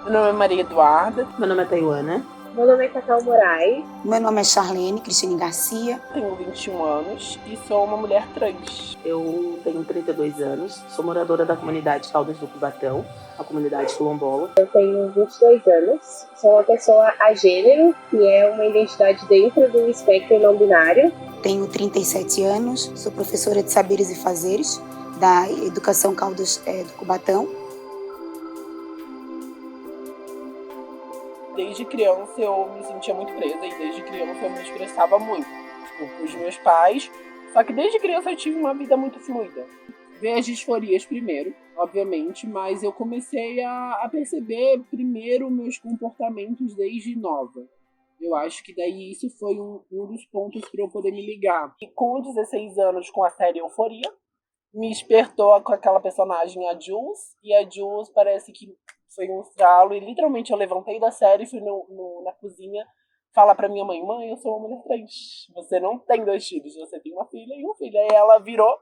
Meu nome é Maria Eduarda. Meu nome é Taiwana. Meu nome é Cacau Moraes. Meu nome é Charlene Cristine Garcia. Tenho 21 anos e sou uma mulher trans. Eu tenho 32 anos, sou moradora da comunidade Caldas do Cubatão, a comunidade quilombola. Eu tenho 22 anos, sou uma pessoa agênero, que é uma identidade dentro do espectro não binário. Tenho 37 anos, sou professora de Saberes e Fazeres da Educação Caldas do Cubatão. Desde criança eu me sentia muito presa e desde criança eu me expressava muito, com os meus pais. Só que desde criança eu tive uma vida muito fluida. Veio as disforias primeiro, obviamente, mas eu comecei a perceber primeiro meus comportamentos desde nova. Eu acho que daí isso foi um dos pontos para eu poder me ligar. E com 16 anos, com a série Euforia, me despertou com aquela personagem, a Jules, e a Jules parece que foi um estralo, e literalmente eu levantei da série e fui na cozinha falar pra minha mãe: mãe, eu sou uma mulher trans, você não tem 2 filhos, você tem uma filha e um filho. Aí ela virou: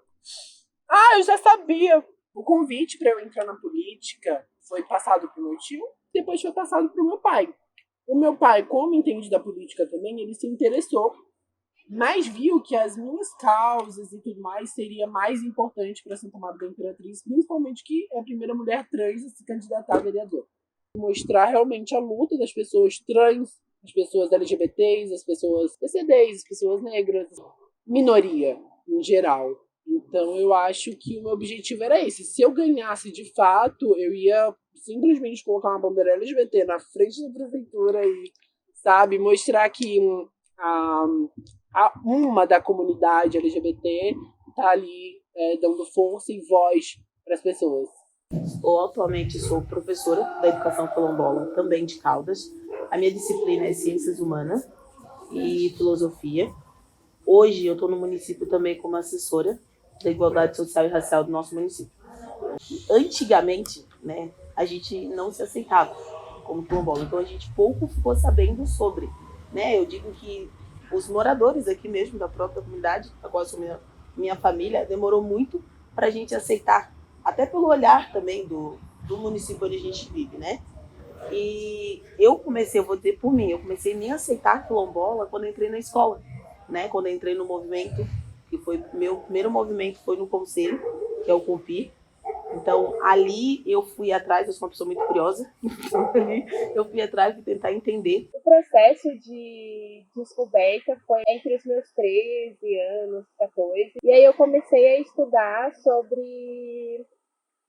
ah, eu já sabia. O convite para eu entrar na política foi passado pro meu tio, depois foi passado pro meu pai. O meu pai, como entende da política também, ele se interessou, mas viu que as minhas causas e tudo mais seria mais importante para Santa Maria da Imperatriz, principalmente que é a primeira mulher trans a se candidatar a vereador. Mostrar realmente a luta das pessoas trans, as pessoas LGBTs, as pessoas PCDs, as pessoas negras, minoria em geral. Então eu acho que o meu objetivo era esse. Se eu ganhasse de fato, eu ia simplesmente colocar uma bandeira LGBT na frente da prefeitura e, sabe, mostrar que uma da comunidade LGBT está ali dando força e voz para as pessoas. Eu atualmente sou professora da educação quilombola, também de Caldas. A minha disciplina é Ciências Humanas e Filosofia. Hoje eu estou no município também como assessora da igualdade social e racial do nosso município. Antigamente, né, a gente não se aceitava como quilombola, então a gente pouco ficou sabendo sobre. Né? Eu digo que os moradores aqui mesmo da própria comunidade, a qual sou minha família, demorou muito para a gente aceitar, até pelo olhar também do município onde a gente vive, né? E eu vou dizer por mim, eu comecei a me aceitar quilombola quando eu entrei na escola, né? Quando eu entrei no movimento, que foi meu primeiro movimento foi no conselho, que é o COMPI. Então, ali eu fui atrás, eu sou uma pessoa muito curiosa, então ali eu fui atrás de tentar entender. O processo de descoberta foi entre os meus 13 anos, 14, e aí eu comecei a estudar sobre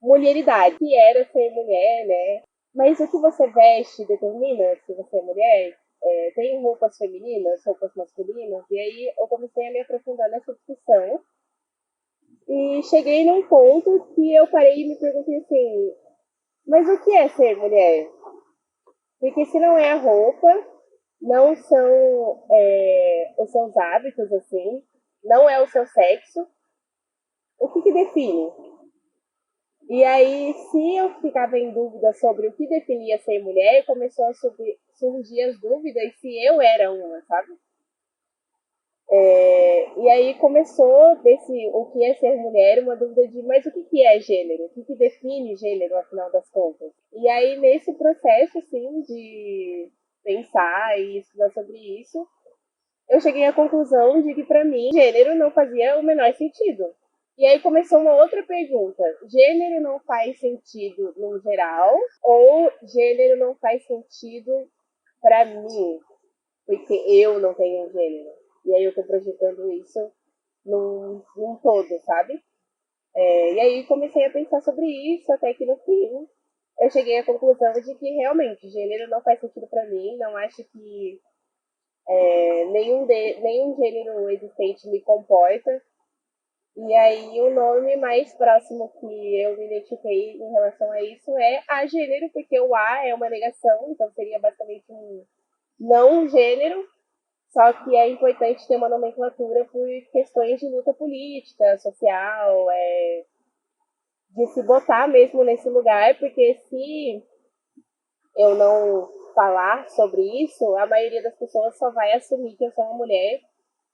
mulheridade, que era ser mulher, né? Mas o que você veste determina se você é mulher? Tem roupas femininas, roupas masculinas, e aí eu comecei a me aprofundar nessa discussão. E cheguei num ponto que eu parei e me perguntei assim, mas o que é ser mulher? Porque se não é a roupa, não são os seus hábitos, assim, não é o seu sexo, o que define? E aí, se eu ficava em dúvida sobre o que definia ser mulher, começou a surgir as dúvidas se eu era uma, sabe? E aí começou o que é ser mulher, uma dúvida de, mas o que é gênero? O que define gênero, afinal das contas? E aí, nesse processo, assim, de pensar e estudar sobre isso, eu cheguei à conclusão de que, para mim, gênero não fazia o menor sentido. E aí começou uma outra pergunta. Gênero não faz sentido no geral ou gênero não faz sentido para mim? Porque eu não tenho gênero. E aí eu tô projetando isso num todo, sabe? E aí comecei a pensar sobre isso, até que no fim eu cheguei à conclusão de que realmente gênero não faz sentido para mim. Não acho que nenhum gênero existente me comporta. E aí o nome mais próximo que eu me identifiquei em relação a isso é agênero, porque o A é uma negação, então seria basicamente um não gênero, só que é importante ter uma nomenclatura por questões de luta política, social, de se botar mesmo nesse lugar, porque se eu não falar sobre isso, a maioria das pessoas só vai assumir que eu sou uma mulher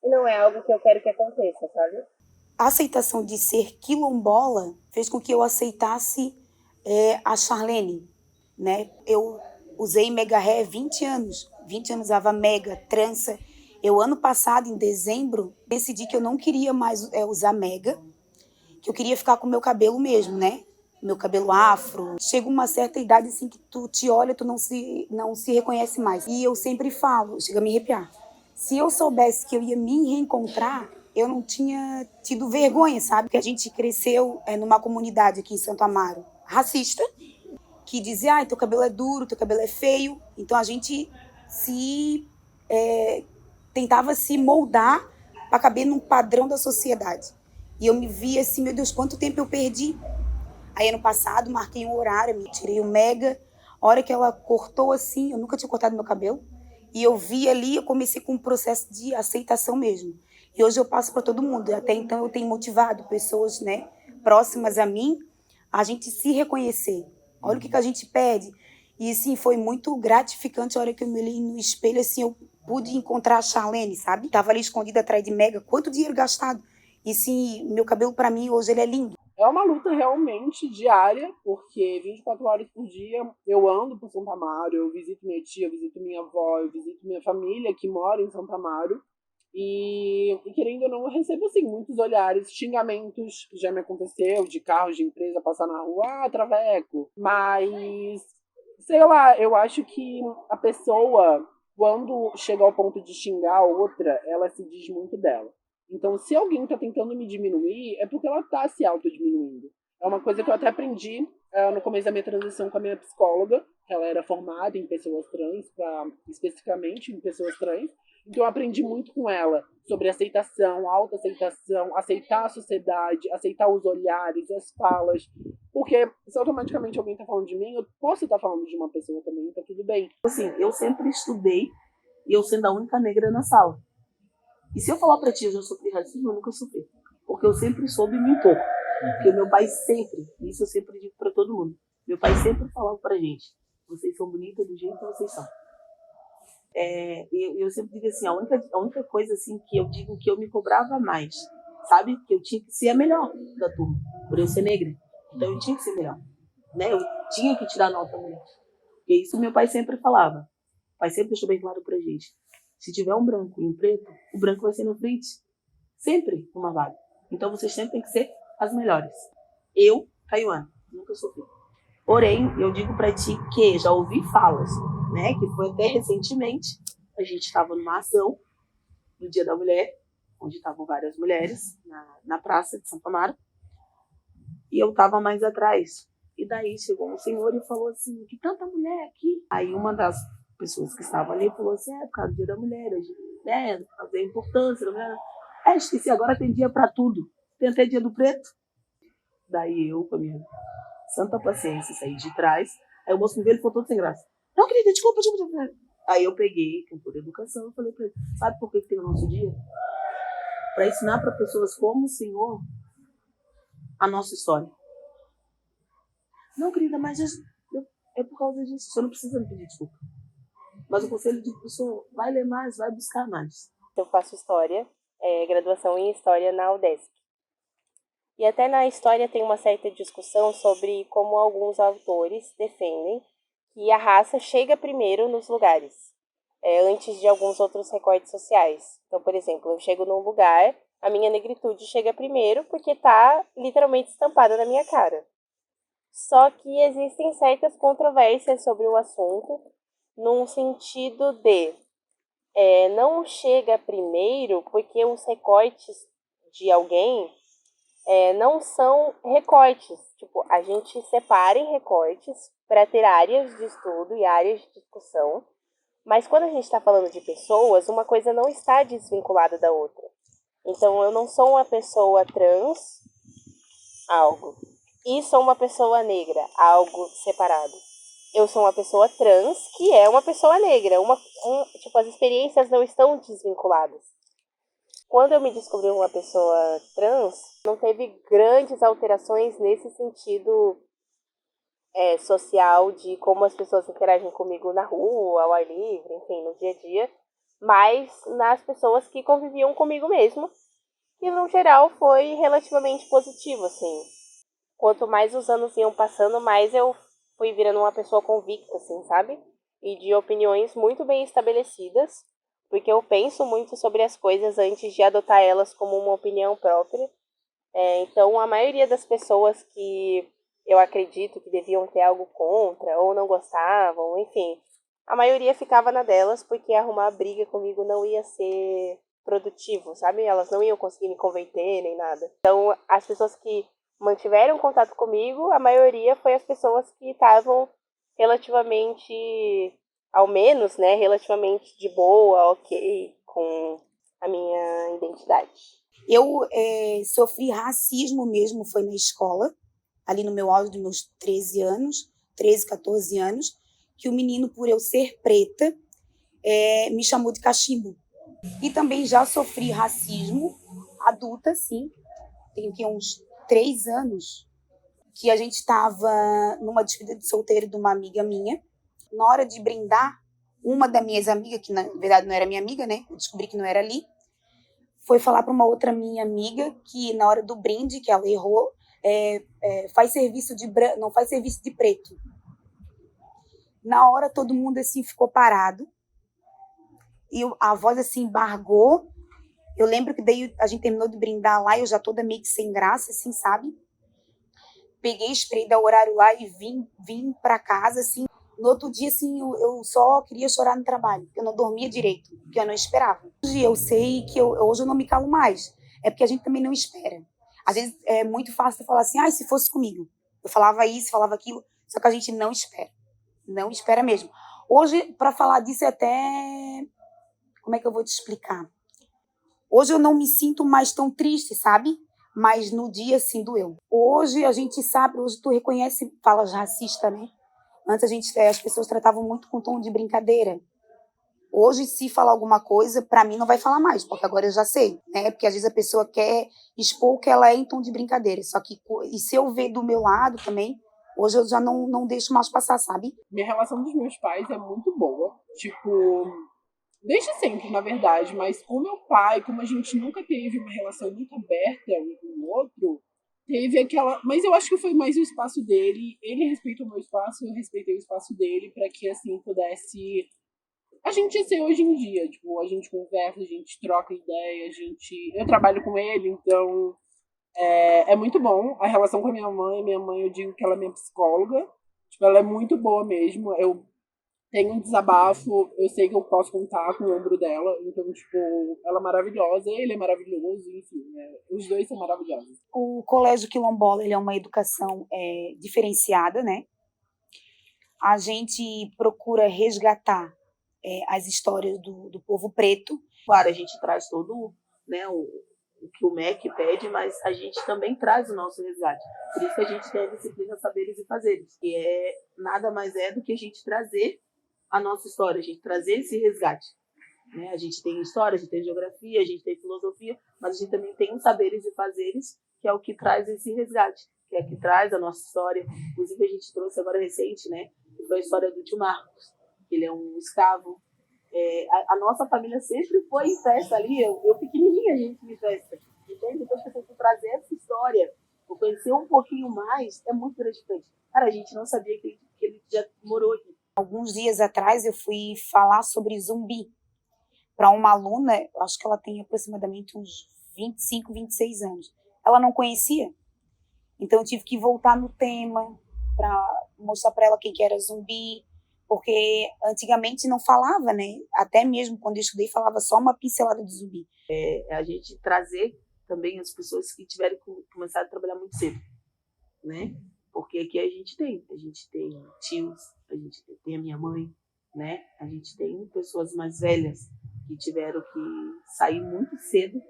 e não é algo que eu quero que aconteça, sabe? A aceitação de ser quilombola fez com que eu aceitasse a Charlene, né? Eu usei mega hair 20 anos. 20 anos usava mega, trança. Eu, ano passado, em dezembro, decidi que eu não queria mais usar mega, que eu queria ficar com o meu cabelo mesmo, né? Meu cabelo afro. Chega uma certa idade assim que tu te olha, tu não se reconhece mais. E eu sempre falo, chega a me arrepiar. Se eu soubesse que eu ia me reencontrar, eu não tinha tido vergonha, sabe? Porque a gente cresceu numa comunidade aqui em Santo Amaro, racista, que dizia, teu cabelo é duro, teu cabelo é feio. Então a gente tentava se moldar para caber num padrão da sociedade. E eu me via assim, meu Deus, quanto tempo eu perdi. Aí ano passado marquei um horário, me tirei o mega. A hora que ela cortou assim, eu nunca tinha cortado meu cabelo. E eu vi ali, eu comecei com um processo de aceitação mesmo. E hoje eu passo para todo mundo. Até então eu tenho motivado pessoas, né, próximas a mim, a gente se reconhecer. Olha o que a gente pede. E sim, foi muito gratificante a hora que eu me olhei no espelho, assim, eu pude encontrar a Charlene, sabe? Tava ali escondida atrás de mega, quanto dinheiro gastado. E sim, meu cabelo para mim hoje ele é lindo. É uma luta realmente diária, porque 24 horas por dia eu ando por Santo Amaro, eu visito minha tia, eu visito minha avó, eu visito minha família que mora em Santo Amaro. E querendo ou não, eu recebo assim, muitos olhares, xingamentos, já me aconteceu, de carros de empresa passar na rua, traveco. Mas, sei lá, eu acho que a pessoa, quando chega ao ponto de xingar a outra, ela se diz muito dela. Então, se alguém está tentando me diminuir, é porque ela está se autodiminuindo. É uma coisa que eu até aprendi no começo da minha transição com a minha psicóloga, que ela era formada em pessoas trans, especificamente em pessoas trans. Então, eu aprendi muito com ela sobre aceitação, autoaceitação, aceitar a sociedade, aceitar os olhares, as falas. Porque se automaticamente alguém está falando de mim, eu posso estar falando de uma pessoa também, tá tudo bem. Assim, eu sempre estudei e eu sendo a única negra na sala. E se eu falar pra ti, eu já sofri racismo, eu nunca sofri. Porque eu sempre soube me impor. Porque o meu pai sempre, isso eu sempre digo pra todo mundo, meu pai sempre falava pra gente, vocês são bonitas do jeito que vocês são. Eu sempre digo assim, a única coisa assim que eu digo que eu me cobrava mais, sabe? Que eu tinha que ser a melhor da turma, por eu ser negra. Então eu tinha que ser melhor, né? Eu tinha que tirar nota melhor. Porque isso meu pai sempre falava. O pai sempre deixou bem claro pra gente. Se tiver um branco e um preto, o branco vai ser na frente. Sempre numa vaga. Então vocês sempre têm que ser as melhores. Eu, Taiwan, nunca sofri. Porém, eu digo pra ti que já ouvi falas, né? Que foi até recentemente, a gente estava numa ação no Dia da Mulher, onde estavam várias mulheres na praça de Santo Amaro, e eu estava mais atrás. E daí chegou um senhor e falou assim, que tanta mulher aqui. Aí uma das pessoas que estavam ali falou assim, por causa do Dia da Mulher, né? Por causa da importância da mulher. Esqueci, agora tem dia pra tudo. Tem até dia do preto. Daí eu, com a minha santa paciência, saí de trás. Aí o moço me viu, ele ficou todo sem graça. Não, querida, desculpa. Aí eu peguei, com toda a educação, e falei pra ele, sabe por que tem o nosso dia? Pra ensinar pra pessoas como o Senhor a nossa história. Não, querida, mas é por causa disso. Você não precisa me pedir desculpa. Mas o conselho de pessoa, vai ler mais, vai buscar mais. Eu faço História, graduação em História na UDESC. E até na história tem uma certa discussão sobre como alguns autores defendem que a raça chega primeiro nos lugares, antes de alguns outros recortes sociais. Então, por exemplo, eu chego num lugar, a minha negritude chega primeiro porque está literalmente estampada na minha cara. Só que existem certas controvérsias sobre o assunto, num sentido de não chega primeiro porque os recortes de alguém não são recortes. Tipo, a gente separa em recortes para ter áreas de estudo e áreas de discussão, mas quando a gente está falando de pessoas, uma coisa não está desvinculada da outra. Então, eu não sou uma pessoa trans, algo, e sou uma pessoa negra, algo separado. Eu sou uma pessoa trans que é uma pessoa negra. Tipo, as experiências não estão desvinculadas. Quando eu me descobri uma pessoa trans, não teve grandes alterações nesse sentido social, de como as pessoas interagem comigo na rua, ao ar livre, enfim, no dia a dia, mas nas pessoas que conviviam comigo mesmo, e no geral foi relativamente positivo, assim. Quanto mais os anos iam passando, mais eu fui virando uma pessoa convicta, assim, sabe? E de opiniões muito bem estabelecidas, porque eu penso muito sobre as coisas antes de adotar elas como uma opinião própria. Então, a maioria das pessoas que eu acredito que deviam ter algo contra, ou não gostavam, enfim, a maioria ficava na delas, porque arrumar briga comigo não ia ser produtivo, sabe? Elas não iam conseguir me converter nem nada. Então, as pessoas que mantiveram contato comigo, a maioria foi as pessoas que estavam relativamente, ao menos, né, relativamente de boa, ok, com a minha identidade. Eu sofri racismo mesmo, foi na escola, ali no meu auge dos meus 13 anos, 13, 14 anos, que o menino, por eu ser preta, me chamou de cachimbo. E também já sofri racismo adulta, sim, tenho que uns 3 anos, que a gente estava numa despedida de solteiro de uma amiga minha. Na hora de brindar, uma das minhas amigas, que na verdade não era minha amiga, né? Eu descobri que não era ali, foi falar para uma outra minha amiga que na hora do brinde, que ela errou, faz serviço de branco, não faz serviço de preto. Na hora todo mundo assim ficou parado e a voz assim embargou. Eu lembro que daí a gente terminou de brindar lá, eu já toda meio que sem graça, assim, sabe? Peguei, esperei dar o horário lá e vim para casa, assim. No outro dia, assim, eu só queria chorar no trabalho. Eu não dormia direito, porque eu não esperava. Hoje eu sei que hoje eu não me calo mais. É porque a gente também não espera. Às vezes é muito fácil falar assim, se fosse comigo. Eu falava isso, falava aquilo, só que a gente não espera. Não espera mesmo. Hoje, para falar disso, é até... Como é que eu vou te explicar? Hoje eu não me sinto mais tão triste, sabe? Mas no dia, assim, doeu. Hoje a gente sabe, hoje tu reconhece, falas racista, né? Antes as pessoas tratavam muito com tom de brincadeira. Hoje, se falar alguma coisa, para mim não vai falar mais, porque agora eu já sei, né? Porque às vezes a pessoa quer expor o que ela é em tom de brincadeira. Só que, e se eu ver do meu lado também, hoje eu já não deixo mais passar, sabe? Minha relação com os meus pais é muito boa. Tipo, desde sempre, na verdade, mas com meu pai, como a gente nunca teve uma relação muito aberta um com o outro, teve aquela. Mas eu acho que foi mais o espaço dele. Ele respeitou o meu espaço, eu respeitei o espaço dele, para que assim pudesse. A gente ser hoje em dia. Tipo, a gente conversa, a gente troca ideia, eu trabalho com ele, então é muito bom. A relação com a minha mãe, eu digo que ela é minha psicóloga. Tipo, ela é muito boa mesmo. Eu tenho um desabafo, eu sei que eu posso contar com o ombro dela, então, tipo, ela é maravilhosa, ele é maravilhoso, enfim, né? Os dois são maravilhosos. O Colégio Quilombola, ele é uma educação diferenciada, né? A gente procura resgatar as histórias do povo preto. Claro, a gente traz todo, né, o que o MEC pede, mas a gente também traz o nosso resgate. Por isso que a gente tem a disciplina Saberes e Fazeres, que nada mais é do que a gente trazer a nossa história, a gente trazer esse resgate. Né? A gente tem história, a gente tem geografia, a gente tem filosofia, mas a gente também tem os saberes e fazeres, que é o que traz esse resgate, que é o que traz a nossa história. Inclusive, a gente trouxe agora recente, né? Foi a história do tio Marcos, que ele é um escravo. A nossa família sempre foi em festa ali, eu pequenininha, a gente em festa. Entende? Então, eu fui trazer essa história, eu conhecer um pouquinho mais, é muito gratificante. Cara, a gente não sabia que ele já morou aqui. Alguns dias atrás eu fui falar sobre zumbi para uma aluna, acho que ela tem aproximadamente uns 25, 26 anos. Ela não conhecia, então eu tive que voltar no tema para mostrar para ela o que era zumbi, porque antigamente não falava, né? Até mesmo quando eu estudei falava só uma pincelada de zumbi. A gente trazer também as pessoas que tiveram começado a trabalhar muito cedo, né? Porque aqui a gente tem tios, a gente tem a minha mãe, né? A gente tem pessoas mais velhas que tiveram que sair muito cedo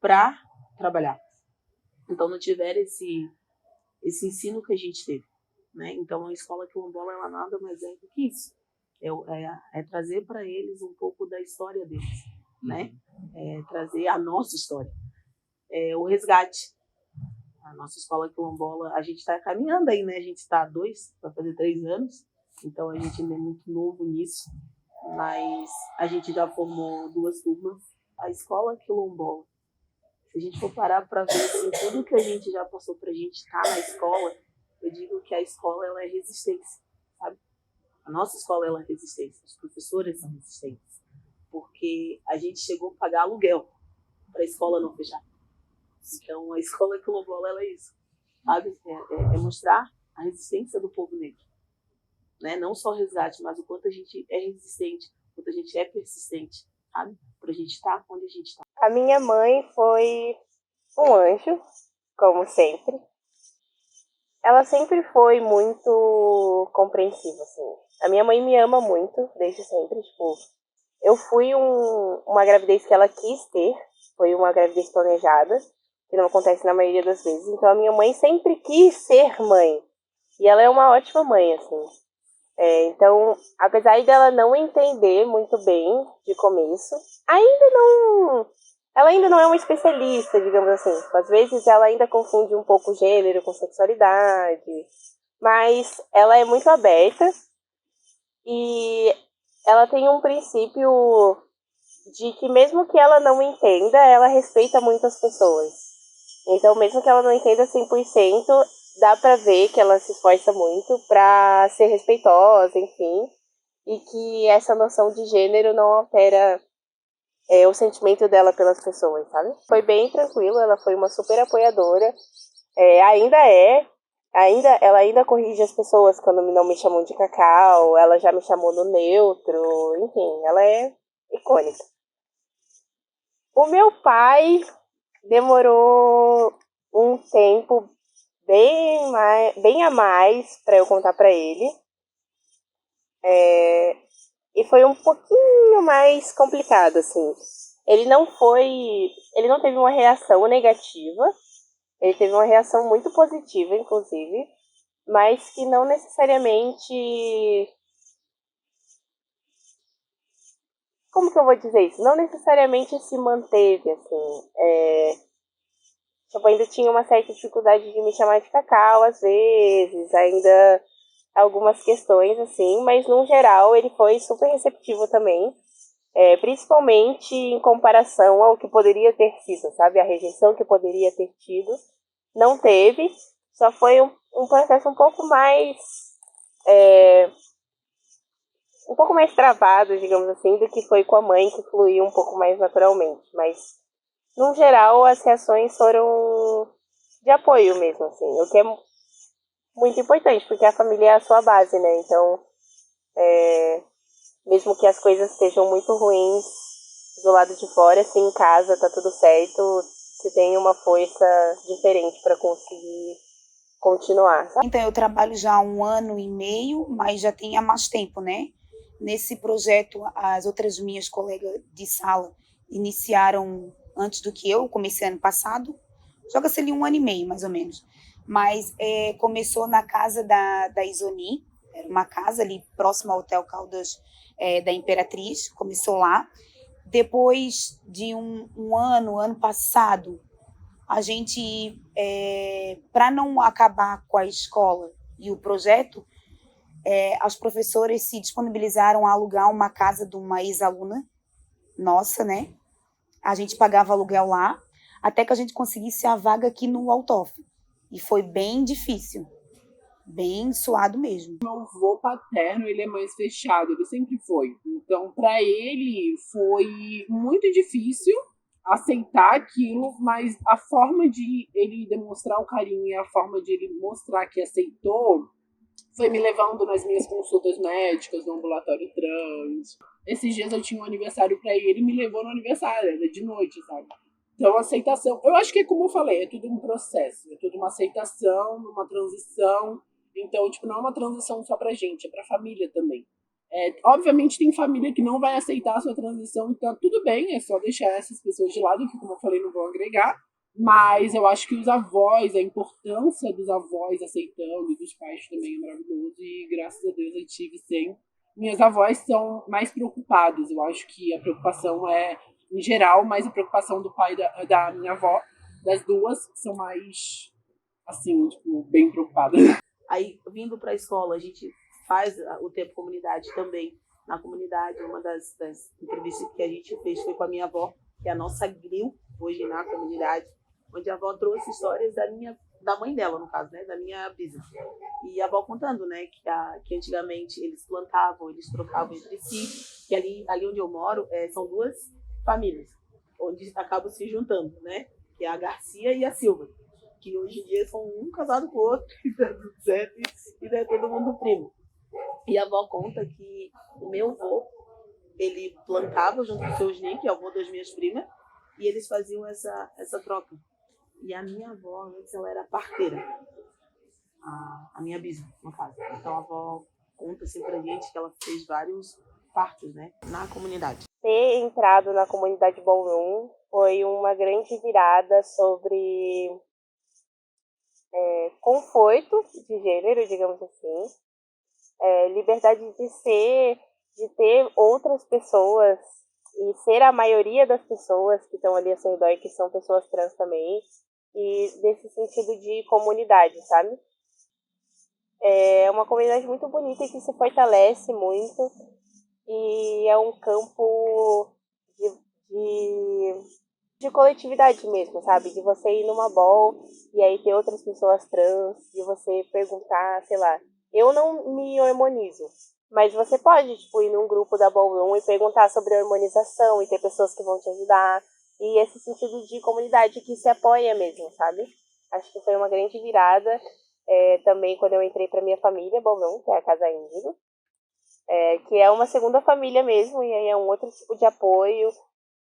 para trabalhar. Então não tiveram esse ensino que a gente teve, né? Então a escola quilombola, ela nada mais é do que isso. É trazer para eles um pouco da história deles, né? Trazer a nossa história. O resgate. A nossa escola quilombola, a gente está caminhando aí, né? A gente está há 2, vai fazer 3 anos, então a gente ainda é muito novo nisso, mas a gente já formou 2 turmas. A escola quilombola, se a gente for parar para ver assim, tudo que a gente já passou para a gente estar na escola, eu digo que a escola ela é resistência, sabe? A nossa escola ela é resistência, os professores são resistentes, porque a gente chegou a pagar aluguel para a escola não fechar. Então, a escola quilombola ela é isso, sabe? É mostrar a resistência do povo negro, né? Não só resgate, mas o quanto a gente é resistente, o quanto a gente é persistente, sabe? Para a gente estar onde a gente está. A minha mãe foi um anjo, como sempre. Ela sempre foi muito compreensiva, assim. A minha mãe me ama muito, desde sempre, tipo... Eu fui uma gravidez que ela quis ter, foi uma gravidez planejada, que não acontece na maioria das vezes. Então a minha mãe sempre quis ser mãe. E ela é uma ótima mãe, assim. Então, apesar dela não entender muito bem de começo, ela ainda não é uma especialista, digamos assim. Às vezes ela ainda confunde um pouco gênero com sexualidade, mas ela é muito aberta e ela tem um princípio de que mesmo que ela não entenda, ela respeita muitas pessoas. Então, mesmo que ela não entenda 100%, dá pra ver que ela se esforça muito pra ser respeitosa, enfim, e que essa noção de gênero não altera o sentimento dela pelas pessoas, sabe? Foi bem tranquilo, ela foi uma super apoiadora, ela ainda corrige as pessoas quando não me chamam de Cacau, ela já me chamou no neutro, enfim, ela é icônica. O meu pai demorou um tempo bem a mais para eu contar para ele. E foi um pouquinho mais complicado, assim. Ele não teve uma reação negativa, ele teve uma reação muito positiva, inclusive, mas que não necessariamente... Como que eu vou dizer isso? Não necessariamente se manteve, assim. Eu ainda tinha uma certa dificuldade de me chamar de Cacau, às vezes, ainda algumas questões, assim, mas no geral ele foi super receptivo também, principalmente em comparação ao que poderia ter sido, sabe? A rejeição que poderia ter tido, não teve, só foi um processo um pouco mais travado, digamos assim, do que foi com a mãe, que fluiu um pouco mais naturalmente, mas no geral as reações foram de apoio mesmo, assim, o que é muito importante, porque a família é a sua base, né? Então, mesmo que as coisas estejam muito ruins do lado de fora, se em casa tá tudo certo, você tem uma força diferente para conseguir continuar, sabe? Então, eu trabalho já há 1 ano e meio, mas já tem há mais tempo, né? Nesse projeto, as outras minhas colegas de sala iniciaram antes do que eu, comecei ano passado, joga-se ali 1 ano e meio, mais ou menos. Mas começou na casa da Isoni, era uma casa ali próxima ao Hotel Caldas da Imperatriz, começou lá. Depois de ano passado, a gente, para não acabar com a escola e o projeto, as professoras se disponibilizaram a alugar uma casa de uma ex-aluna nossa, né? A gente pagava aluguel lá, até que a gente conseguisse a vaga aqui no Altoff. E foi bem difícil, bem suado mesmo. Meu avô paterno, ele é mais fechado, ele sempre foi. Então, para ele, foi muito difícil aceitar aquilo, mas a forma de ele demonstrar o carinho e a forma de ele mostrar que aceitou foi me levando nas minhas consultas médicas, no ambulatório trans. Esses dias eu tinha um aniversário para ele me levou no aniversário, era de noite, sabe? Então, aceitação. Eu acho que é como eu falei, é tudo um processo, é tudo uma aceitação, uma transição. Então, tipo, não é uma transição só pra gente, é pra família também. Obviamente tem família que não vai aceitar a sua transição, então tudo bem, é só deixar essas pessoas de lado, que como eu falei, não vão agregar. Mas eu acho que os avós, a importância dos avós aceitando e dos pais também é maravilhoso. E graças a Deus eu tive sempre. Minhas avós são mais preocupadas. Eu acho que a preocupação é, em geral, mais a preocupação do pai e da minha avó. Das duas, são mais, assim, tipo, bem preocupadas. Aí, vindo para a escola, a gente faz o tempo comunidade também. Na comunidade, uma das entrevistas que a gente fez foi com a minha avó, que é a nossa grill hoje na comunidade, onde a avó trouxe histórias da minha da mãe dela, no caso, né? Da minha bisa. E a avó contando, né? Que antigamente eles plantavam, eles trocavam entre si. Que ali onde eu moro, são duas famílias, onde acabam se juntando, né? Que é a Garcia e a Silva. Que hoje em dia são um casado com o outro, e tá tudo certo, e é todo mundo primo. E a avó conta que o meu avô, ele plantava junto com o seu Osni, que é o avô das minhas primas, e eles faziam essa troca. E a minha avó, antes, ela era parteira. A minha bisa, no caso. Então a avó conta assim pra gente que ela fez vários partos, né, na comunidade. Ter entrado na comunidade Ballroom foi uma grande virada sobre conforto de gênero, digamos assim, liberdade de ser, de ter outras pessoas e ser a maioria das pessoas que estão ali ao seu redor e que são pessoas trans também, e desse sentido de comunidade, sabe? É uma comunidade muito bonita e que se fortalece muito, e é um campo de coletividade mesmo, sabe? De você ir numa ball e aí ter outras pessoas trans, de você perguntar, sei lá. Eu não me hormonizo, mas você pode, tipo, ir num grupo da Ballroom e perguntar sobre a hormonização e ter pessoas que vão te ajudar. E esse sentido de comunidade que se apoia mesmo, sabe? Acho que foi uma grande virada. Também quando eu entrei pra minha família, Ballroom, que é a Casa Índigo, que é uma segunda família mesmo, e aí é um outro tipo de apoio,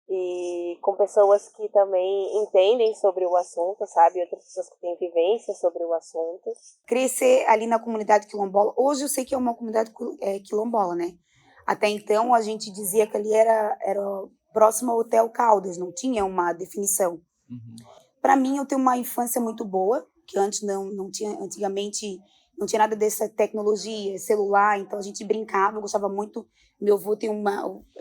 e com pessoas que também entendem sobre o assunto, sabe? Outras pessoas que têm vivência sobre o assunto. Crescer ali na comunidade quilombola, hoje eu sei que é uma comunidade quilombola, né? Até então a gente dizia que ali era próximo ao Hotel Caldas, não tinha uma definição. Para mim, eu tenho uma infância muito boa, que antes não tinha, antigamente não tinha nada dessa tecnologia, celular, então a gente brincava, eu gostava muito. Meu avô tem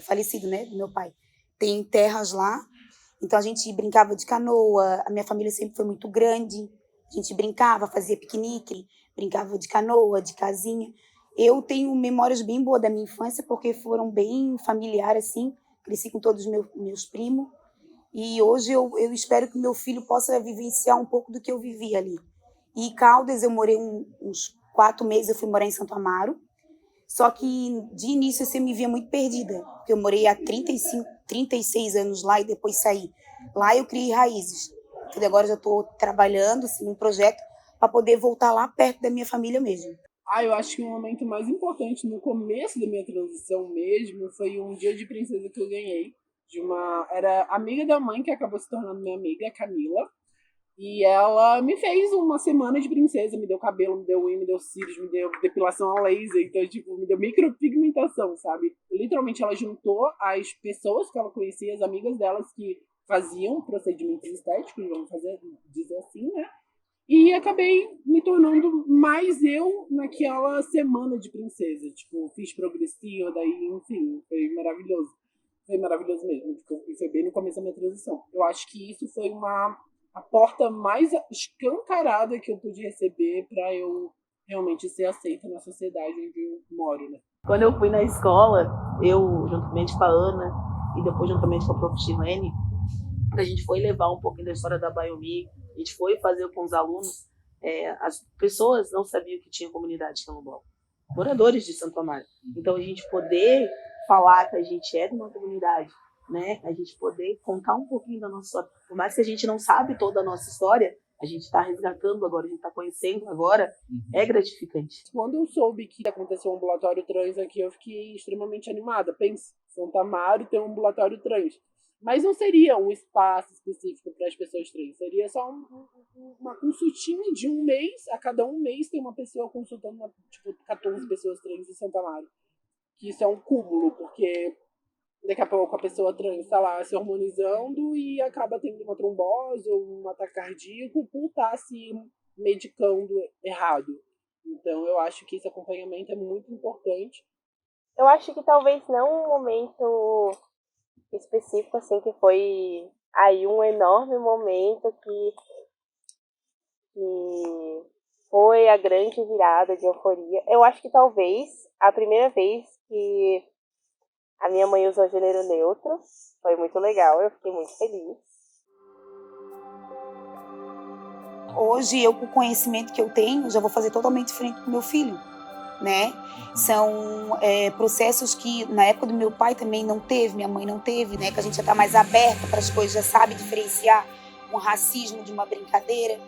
falecido, né, meu pai, tem terras lá, então a gente brincava de canoa, a minha família sempre foi muito grande, a gente brincava, fazia piquenique, brincava de canoa, de casinha. Eu tenho memórias bem boas da minha infância, porque foram bem familiares, assim, cresci com todos os meus primos, e hoje eu espero que meu filho possa vivenciar um pouco do que eu vivi ali. E Caldas, eu morei uns 4 meses, eu fui morar em Santo Amaro. Só que de início assim, eu me via muito perdida, porque eu morei há 36 anos lá e depois saí. Lá eu criei raízes. Então, agora eu já estou trabalhando assim, num projeto para poder voltar lá perto da minha família mesmo. Eu acho que o momento mais importante no começo da minha transição mesmo foi um dia de princesa que eu ganhei. Era amiga da mãe que acabou se tornando minha amiga, a Camila. E ela me fez uma semana de princesa, me deu cabelo, me deu unha, me deu cílios, me deu depilação a laser, então, tipo, me deu micropigmentação, sabe? Literalmente, ela juntou as pessoas que ela conhecia, as amigas delas que faziam procedimentos estéticos, vamos dizer assim, né? E acabei me tornando mais eu naquela semana de princesa. Tipo, fiz progressiva, daí, enfim, foi maravilhoso. Foi maravilhoso mesmo. Tipo, e foi bem no começo da minha transição. Eu acho que isso foi a porta mais escancarada que eu pude receber para eu realmente ser aceita na sociedade onde eu moro, né? Quando eu fui na escola, eu, juntamente com a Ana e depois juntamente com a Prof. Chilene, a gente foi levar um pouquinho da história da Biomi, a gente foi fazer com os alunos, as pessoas não sabiam que tinha comunidade quilombola, moradores de Santo Amaro. Então a gente poder falar que a gente é de uma comunidade, né? A gente poder contar um pouquinho da nossa história. Por mais que a gente não sabe toda a nossa história, a gente está resgatando agora, a gente está conhecendo agora, é gratificante. Quando eu soube que aconteceu um ambulatório trans aqui, eu fiquei extremamente animada. Pense, Santo Amaro tem um ambulatório trans. Mas não seria um espaço específico para as pessoas trans. Seria só uma consultinha de um mês. A cada um mês tem uma pessoa consultando, tipo, 14 pessoas trans em Santo Amaro. Que isso é um cúmulo, porque daqui a pouco a pessoa trans está lá se hormonizando e acaba tendo uma trombose ou um ataque cardíaco por estar se medicando errado. Então eu acho que esse acompanhamento é muito importante. Eu acho que talvez não um momento específico, assim, que foi aí um enorme momento que foi a grande virada de euforia. Eu acho que talvez a primeira vez que a minha mãe usou gênero neutro foi muito legal, eu fiquei muito feliz. Hoje, eu, com o conhecimento que eu tenho, já vou fazer totalmente diferente com meu filho, né? São processos que na época do meu pai também não teve, minha mãe não teve, né? Que a gente já está mais aberta para as coisas, já sabe diferenciar um racismo de uma brincadeira.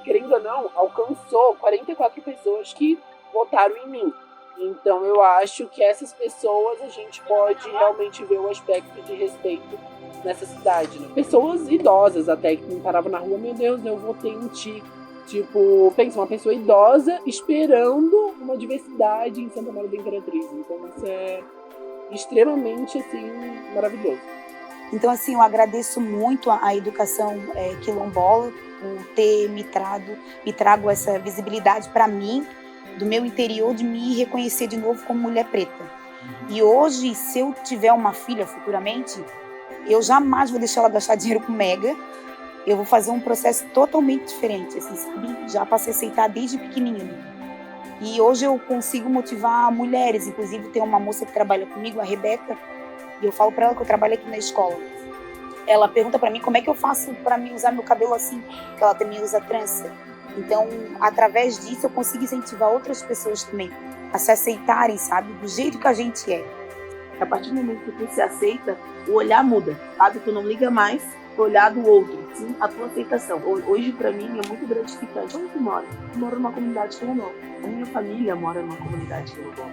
Querendo ou não, alcançou 44 pessoas que votaram em mim. Então eu acho que essas pessoas a gente pode realmente ver o aspecto de respeito nessa cidade, né? Pessoas idosas até que me paravam na rua, meu Deus, eu votei em ti. Tipo, pensa, uma pessoa idosa esperando uma diversidade em Santa Maria da Imperatriz. Então isso é extremamente, assim, maravilhoso. Então, assim, eu agradeço muito a educação quilombola por ter me trago essa visibilidade para mim, do meu interior, de me reconhecer de novo como mulher preta. E hoje, se eu tiver uma filha futuramente, eu jamais vou deixar ela gastar dinheiro com mega. Eu vou fazer um processo totalmente diferente, assim, sabe? Já passei a aceitar desde pequenininho. E hoje eu consigo motivar mulheres, inclusive tem uma moça que trabalha comigo, a Rebeca, e eu falo para ela que eu trabalho aqui na escola. Ela pergunta para mim como é que eu faço para mim usar meu cabelo assim, que ela também usa trança. Então, através disso, eu consigo incentivar outras pessoas também a se aceitarem, sabe? Do jeito que a gente é. A partir do momento que tu se aceita, o olhar muda, sabe? Tu não liga mais pro olhar do outro, sim, a tua aceitação. Hoje, para mim, é muito gratificante. Onde tu mora? Eu moro numa comunidade quilombola. A minha família mora numa comunidade quilombola.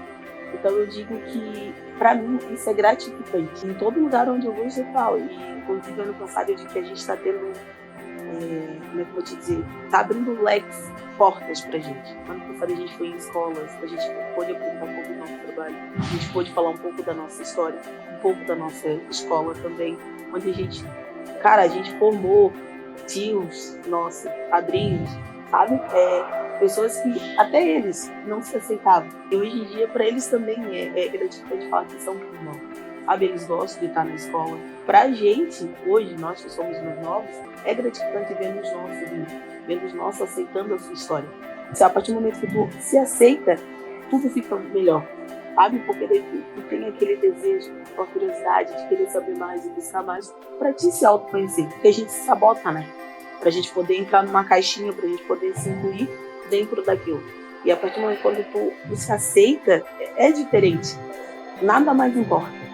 Então, eu digo que, para mim, isso é gratificante. Em todo lugar onde eu vou, eu falo. E, inclusive, ano passado, eu digo que a gente está tendo, como é que eu vou te dizer? Está abrindo leques, portas pra gente. Ano passado, a gente foi em escolas, a gente pôde apresentar um pouco do nosso trabalho, a gente pôde falar um pouco da nossa história, um pouco da nossa escola também, onde a gente formou tios, nossos padrinhos, sabe? Pessoas que até eles não se aceitavam. E hoje em dia, para eles também é gratificante falar que são irmãos. Sabe? Eles gostam de estar na escola. Pra gente, hoje, nós que somos mais novos, é gratificante ver os nossos aceitando a sua história. A partir do momento que tu se aceita, tudo fica melhor. Sabe? Porque daí tu tem aquele desejo, a curiosidade de querer saber mais e buscar mais pra te se autoconhecer. Porque a gente se sabota, né? Pra gente poder entrar numa caixinha, pra gente poder se incluir dentro daquilo. E a partir do momento quando tu se aceita, é diferente. Nada mais importa.